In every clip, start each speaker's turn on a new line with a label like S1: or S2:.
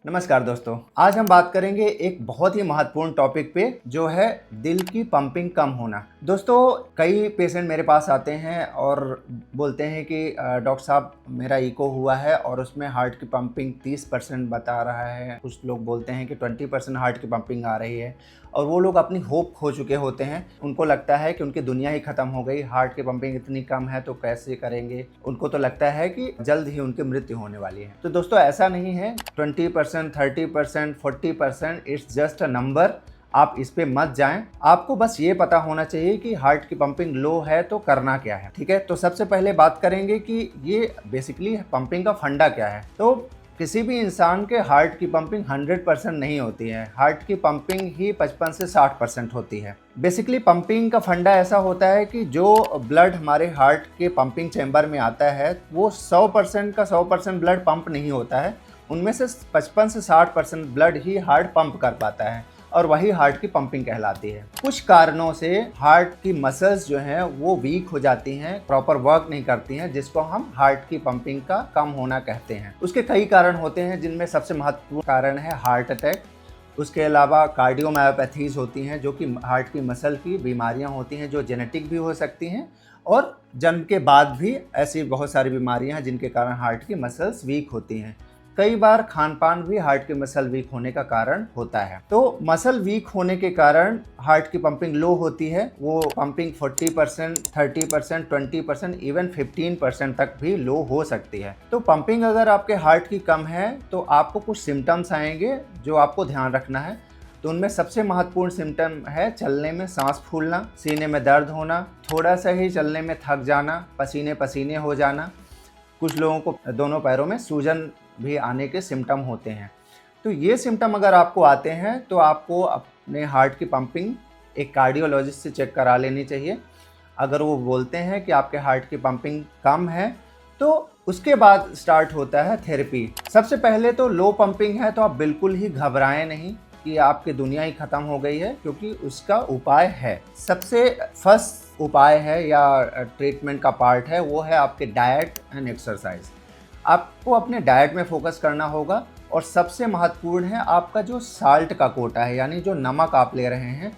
S1: नमस्कार दोस्तों, आज हम बात करेंगे एक बहुत ही महत्वपूर्ण टॉपिक पे जो है दिल की पंपिंग कम होना। दोस्तों, कई पेशेंट मेरे पास आते हैं और बोलते हैं कि डॉक्टर साहब मेरा इको हुआ है और उसमें हार्ट की पंपिंग 30% बता रहा है। कुछ लोग बोलते हैं कि 20% हार्ट की पंपिंग आ रही है और वो लोग अपनी होप खो चुके होते हैं। उनको लगता है कि उनकी दुनिया ही खत्म हो गई, हार्ट की पंपिंग इतनी कम है तो कैसे करेंगे। उनको तो लगता है कि जल्द ही उनकी मृत्यु होने वाली है। तो दोस्तों, ऐसा नहीं है। 20%, 30%, 40% इट्स जस्ट अ नंबर। आप इस पे मत जाएं। आपको बस ये पता होना चाहिए कि हार्ट की पंपिंग लो है तो करना क्या है। ठीक है, तो सबसे पहले बात करेंगे कि ये बेसिकली पंपिंग का फंडा क्या है। तो किसी भी इंसान के हार्ट की पंपिंग 100% नहीं होती है। हार्ट की पंपिंग ही 55 से 60% होती है। बेसिकली पंपिंग का फंडा ऐसा होता है कि जो ब्लड हमारे हार्ट के पंपिंग चैम्बर में आता है वो 100% का 100% ब्लड पंप नहीं होता है। उनमें से 55 से 60% ब्लड ही हार्ट पंप कर पाता है और वही हार्ट की पंपिंग कहलाती है। कुछ कारणों से हार्ट की मसल्स जो हैं वो वीक हो जाती हैं, प्रॉपर वर्क नहीं करती हैं, जिसको हम हार्ट की पंपिंग का कम होना कहते हैं। उसके कई कारण होते हैं, जिनमें सबसे महत्वपूर्ण कारण है हार्ट अटैक। उसके अलावा कार्डियोमायोपैथीज होती हैं, जो कि हार्ट की मसल की बीमारियां होती हैं, जो जेनेटिक भी हो सकती हैं और जन्म के बाद भी ऐसी बहुत सारी बीमारियां हैं जिनके कारण हार्ट की मसल्स वीक होती हैं। कई बार खान पान भी हार्ट की मसल वीक होने का कारण होता है। तो मसल वीक होने के कारण हार्ट की पंपिंग लो होती है। वो पंपिंग 40%, 30%, 20%, इवन 15% तक भी लो हो सकती है। तो पंपिंग अगर आपके हार्ट की कम है तो आपको कुछ सिम्टम्स आएंगे जो आपको ध्यान रखना है। तो उनमें सबसे महत्वपूर्ण सिम्टम है चलने में सांस फूलना, सीने में दर्द होना, थोड़ा सा ही चलने में थक जाना, पसीने पसीने हो जाना। कुछ लोगों को दोनों पैरों में सूजन भी आने के सिम्टम होते हैं। तो ये सिम्टम अगर आपको आते हैं तो आपको अपने हार्ट की पंपिंग एक कार्डियोलॉजिस्ट से चेक करा लेनी चाहिए। अगर वो बोलते हैं कि आपके हार्ट की पंपिंग कम है तो उसके बाद स्टार्ट होता है थेरेपी। सबसे पहले तो लो पंपिंग है तो आप बिल्कुल ही घबराएं नहीं कि आपकी दुनिया ही खत्म हो गई है, क्योंकि उसका उपाय है। सबसे फर्स्ट उपाय है या ट्रीटमेंट का पार्ट है वो है आपके डाइट एंड एक्सरसाइज। आपको अपने डाइट में फोकस करना होगा और सबसे महत्वपूर्ण है आपका जो साल्ट का कोटा है, यानी जो नमक आप ले रहे हैं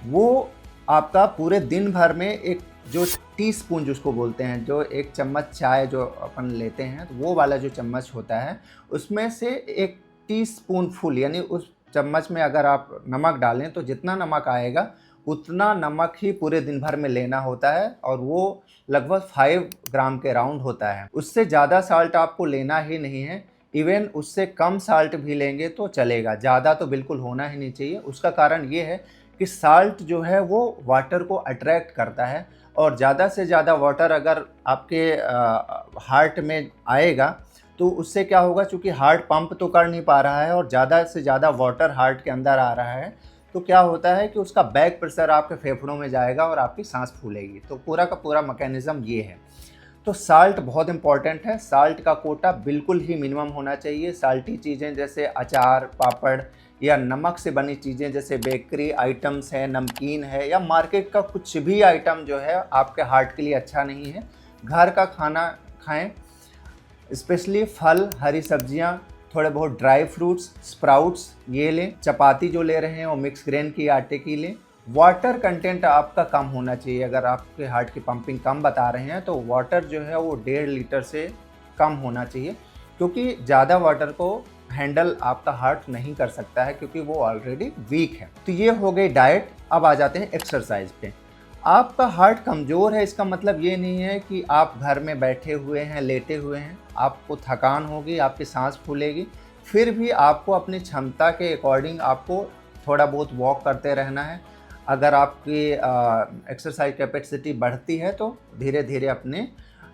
S1: वो आपका पूरे दिन भर में एक जो टीस्पून जिसको बोलते हैं, जो एक चम्मच चाय जो अपन लेते हैं तो वो वाला जो चम्मच होता है उसमें से एक टीस्पून फुल, यानी उस चम्मच में अगर आप नमक डालें तो जितना नमक आएगा उतना नमक ही पूरे दिन भर में लेना होता है और वो लगभग 5 ग्राम के राउंड होता है। उससे ज़्यादा साल्ट आपको लेना ही नहीं है। इवन उससे कम साल्ट भी लेंगे तो चलेगा, ज़्यादा तो बिल्कुल होना ही नहीं चाहिए। उसका कारण ये है कि साल्ट जो है वो वाटर को अट्रैक्ट करता है और ज़्यादा से ज़्यादा वाटर अगर आपके हार्ट में आएगा तो उससे क्या होगा, चूँकि हार्ट पंप तो कर नहीं पा रहा है और ज़्यादा से ज़्यादा वाटर हार्ट के अंदर आ रहा है, तो क्या होता है कि उसका बैक प्रेशर आपके फेफड़ों में जाएगा और आपकी सांस फूलेगी। तो पूरा का पूरा मैकेनिज्म ये है। तो साल्ट बहुत इंपॉर्टेंट है। साल्ट का कोटा बिल्कुल ही मिनिमम होना चाहिए। साल्टी चीज़ें जैसे अचार, पापड़ या नमक से बनी चीज़ें जैसे बेकरी आइटम्स है, नमकीन है या मार्केट का कुछ भी आइटम जो है आपके हार्ट के लिए अच्छा नहीं है। घर का खाना खाएँ, स्पेशली फल, हरी सब्जियां, थोड़े बहुत ड्राई फ्रूट्स, स्प्राउट्स ये लें। चपाती जो ले रहे हैं वो मिक्स ग्रेन की, आटे की लें। वाटर कंटेंट आपका कम होना चाहिए। अगर आपके हार्ट की पंपिंग कम बता रहे हैं तो वाटर जो है वो 1.5 लीटर से कम होना चाहिए, क्योंकि ज़्यादा वाटर को हैंडल आपका हार्ट नहीं कर सकता है, क्योंकि वो ऑलरेडी वीक है। तो ये हो गई डाइट। अब आ जाते हैं एक्सरसाइज पे। आपका हार्ट कमज़ोर है इसका मतलब ये नहीं है कि आप घर में बैठे हुए हैं, लेटे हुए हैं। आपको थकान होगी, आपकी सांस फूलेगी, फिर भी आपको अपनी क्षमता के अकॉर्डिंग आपको थोड़ा बहुत वॉक करते रहना है। अगर आपकी एक्सरसाइज कैपेसिटी बढ़ती है तो धीरे धीरे अपने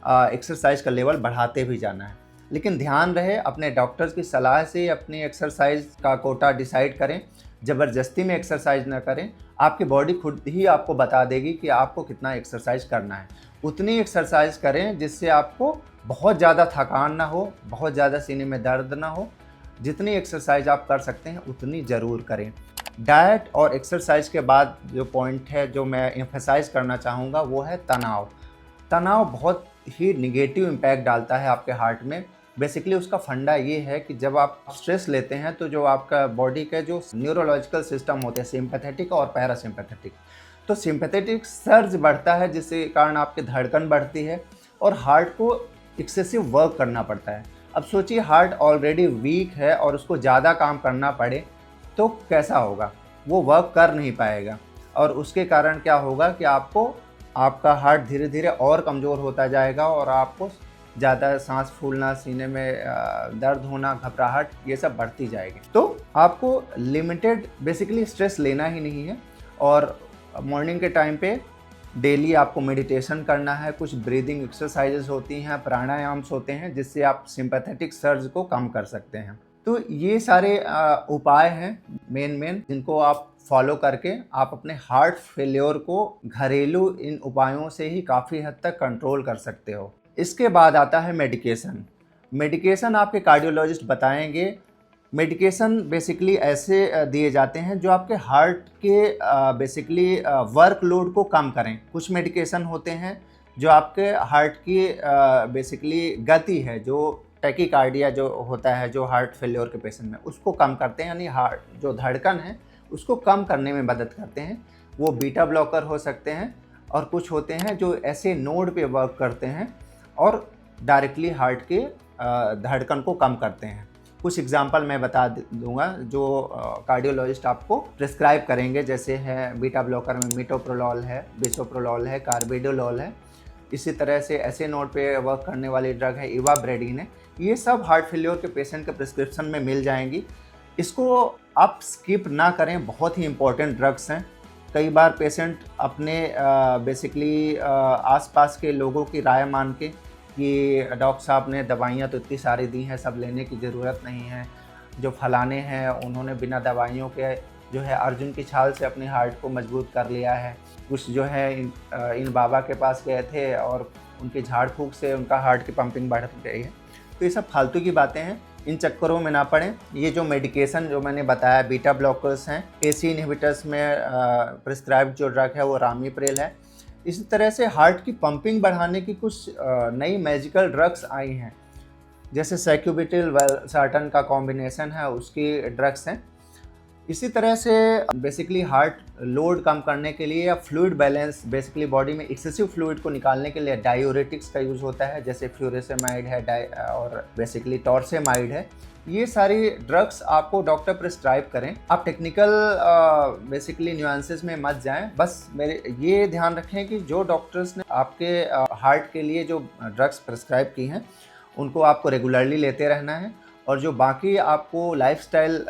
S1: एक्सरसाइज का लेवल बढ़ाते भी जाना है। लेकिन ध्यान रहे, अपने डॉक्टर्स की सलाह से अपनी एक्सरसाइज का कोटा डिसाइड करें। ज़बरदस्ती में एक्सरसाइज ना करें। आपकी बॉडी खुद ही आपको बता देगी कि आपको कितना एक्सरसाइज करना है। उतनी एक्सरसाइज करें जिससे आपको बहुत ज़्यादा थकान ना हो, बहुत ज़्यादा सीने में दर्द ना हो। जितनी एक्सरसाइज आप कर सकते हैं उतनी ज़रूर करें। डाइट और एक्सरसाइज के बाद जो पॉइंट है जो मैं एम्फसाइज करना चाहूँगा वो है तनाव। तनाव बहुत ही निगेटिव इम्पैक्ट डालता है आपके हार्ट में। बेसिकली उसका फंडा ये है कि जब आप स्ट्रेस लेते हैं तो जो आपका बॉडी के जो न्यूरोलॉजिकल सिस्टम होते हैं सिंपैथेटिक और पैरासिम्पैथेटिक, तो सिंपैथेटिक सर्ज बढ़ता है जिसके कारण आपकी धड़कन बढ़ती है और हार्ट को एक्सेसिव वर्क करना पड़ता है। अब सोचिए हार्ट ऑलरेडी वीक है और उसको ज़्यादा काम करना पड़े तो कैसा होगा, वो वर्क कर नहीं पाएगा और उसके कारण क्या होगा कि आपका हार्ट धीरे धीरे और कमज़ोर होता जाएगा और आपको ज़्यादा सांस फूलना, सीने में दर्द होना, घबराहट, ये सब बढ़ती जाएगी। तो आपको लिमिटेड बेसिकली स्ट्रेस लेना ही नहीं है और मॉर्निंग के टाइम पे डेली आपको मेडिटेशन करना है, कुछ ब्रीदिंग एक्सरसाइजेस होती हैं, प्राणायाम्स होते हैं जिससे आप सिंपैथेटिक सर्ज को कम कर सकते हैं। तो ये सारे उपाय हैं मेन जिनको आप फॉलो करके आप अपने हार्ट फेल्योर को घरेलू इन उपायों से ही काफ़ी हद तक कंट्रोल कर सकते हो। इसके बाद आता है मेडिकेशन। मेडिकेशन आपके कार्डियोलॉजिस्ट बताएंगे। मेडिकेशन बेसिकली ऐसे दिए जाते हैं जो आपके हार्ट के बेसिकली वर्कलोड को कम करें। कुछ मेडिकेशन होते हैं जो आपके हार्ट की बेसिकली गति है, जो टैकीकार्डिया जो होता है जो हार्ट फेल्योर के पेशेंट में, उसको कम करते हैं, यानी हार्ट जो धड़कन है उसको कम करने में मदद करते हैं। वो बीटा ब्लॉकर हो सकते हैं और कुछ होते हैं जो ऐसे नोड पे वर्क करते हैं और डायरेक्टली हार्ट के धड़कन को कम करते हैं। कुछ एग्जांपल मैं बता दूंगा जो कार्डियोलॉजिस्ट आपको प्रिस्क्राइब करेंगे, जैसे है बीटा ब्लॉकर में मिटोप्रोलॉल है, बिसोप्रोलॉल है, कार्बिडोलॉल है। इसी तरह से ऐसे नोड पे वर्क करने वाली ड्रग है इवाब्रेडिन है। ये सब हार्ट फेल्योर के पेशेंट के प्रिस्क्रिप्शन में मिल जाएंगी। इसको आप स्किप ना करें, बहुत ही इंपॉर्टेंट ड्रग्स हैं। कई बार पेशेंट अपने बेसिकली आसपास के लोगों की राय मान के कि डॉक्टर साहब ने दवाइयाँ तो इतनी सारी दी हैं, सब लेने की ज़रूरत नहीं है, जो फलाने हैं उन्होंने बिना दवाइयों के जो है अर्जुन की छाल से अपने हार्ट को मजबूत कर लिया है। कुछ जो है इन बाबा के पास गए थे और उनकी झाड़ फूँक से उनका हार्ट की पंपिंग बढ़ गई है। तो ये सब फालतू की बातें हैं, इन चक्करों में ना पड़ें। ये जो मेडिकेशन जो मैंने बताया, बीटा ब्लॉकर्स हैं, एसी इनहिबिटर्स में प्रिस्क्राइब्ड जो ड्रग है वो रामीप्रेल है। इसी तरह से हार्ट की पंपिंग बढ़ाने की कुछ नई मैजिकल ड्रग्स आई हैं, जैसे सैक्यूबिटिल वाल्सार्टन का कॉम्बिनेशन है, उसकी ड्रग्स हैं। इसी तरह से बेसिकली हार्ट लोड कम करने के लिए या फ्लूइड बैलेंस, बेसिकली बॉडी में एक्सेसिव फ्लूइड को निकालने के लिए डायूरेटिक्स का यूज़ होता है, जैसे फ्यूरेसेमाइड है और बेसिकली टॉर्सेमाइड है। ये सारी ड्रग्स आपको डॉक्टर प्रिस्क्राइब करें। आप टेक्निकल बेसिकली न्यूएंसेस में मत जाएं, बस मेरे ये ध्यान रखें कि जो डॉक्टर्स ने आपके हार्ट के लिए जो ड्रग्स प्रिस्क्राइब की हैं उनको आपको रेगुलरली लेते रहना है और जो बाकी आपको लाइफस्टाइल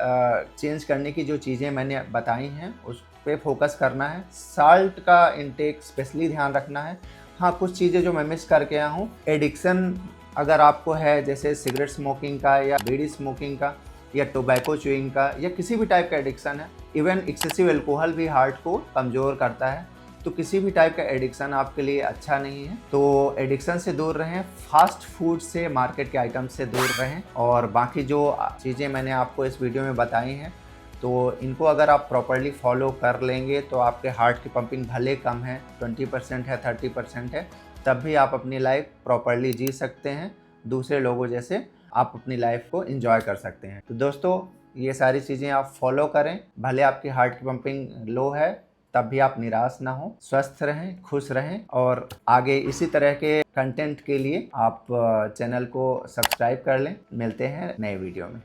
S1: चेंज करने की जो चीज़ें मैंने बताई हैं उस पे फोकस करना है। साल्ट का इंटेक स्पेशली ध्यान रखना है। हाँ, कुछ चीज़ें जो मैं मिस करके आया हूँ, एडिक्शन अगर आपको है, जैसे सिगरेट स्मोकिंग का या बीड़ी स्मोकिंग का या टोबैको च्यूइंग का या किसी भी टाइप का एडिक्शन है, इवन एक्सेसिव अल्कोहल भी हार्ट को कमज़ोर करता है, तो किसी भी टाइप का एडिक्शन आपके लिए अच्छा नहीं है। तो एडिक्शन से दूर रहें, फास्ट फूड से, मार्केट के आइटम से दूर रहें और बाकी जो चीज़ें मैंने आपको इस वीडियो में बताई हैं तो इनको अगर आप प्रॉपर्ली फॉलो कर लेंगे तो आपके हार्ट की पंपिंग भले कम है, 20% है, 30% है, तब भी आप अपनी लाइफ प्रॉपर्ली जी सकते हैं, दूसरे लोगों जैसे आप अपनी लाइफ को एंजॉय कर सकते हैं। तो दोस्तों, ये सारी चीज़ें आप फॉलो करें, भले आपकी हार्ट की पंपिंग लो है तब भी आप निराश ना हो, स्वस्थ रहें, खुश रहें और आगे इसी तरह के कंटेंट के लिए आप चैनल को सब्सक्राइब कर लें। मिलते हैं नए वीडियो में।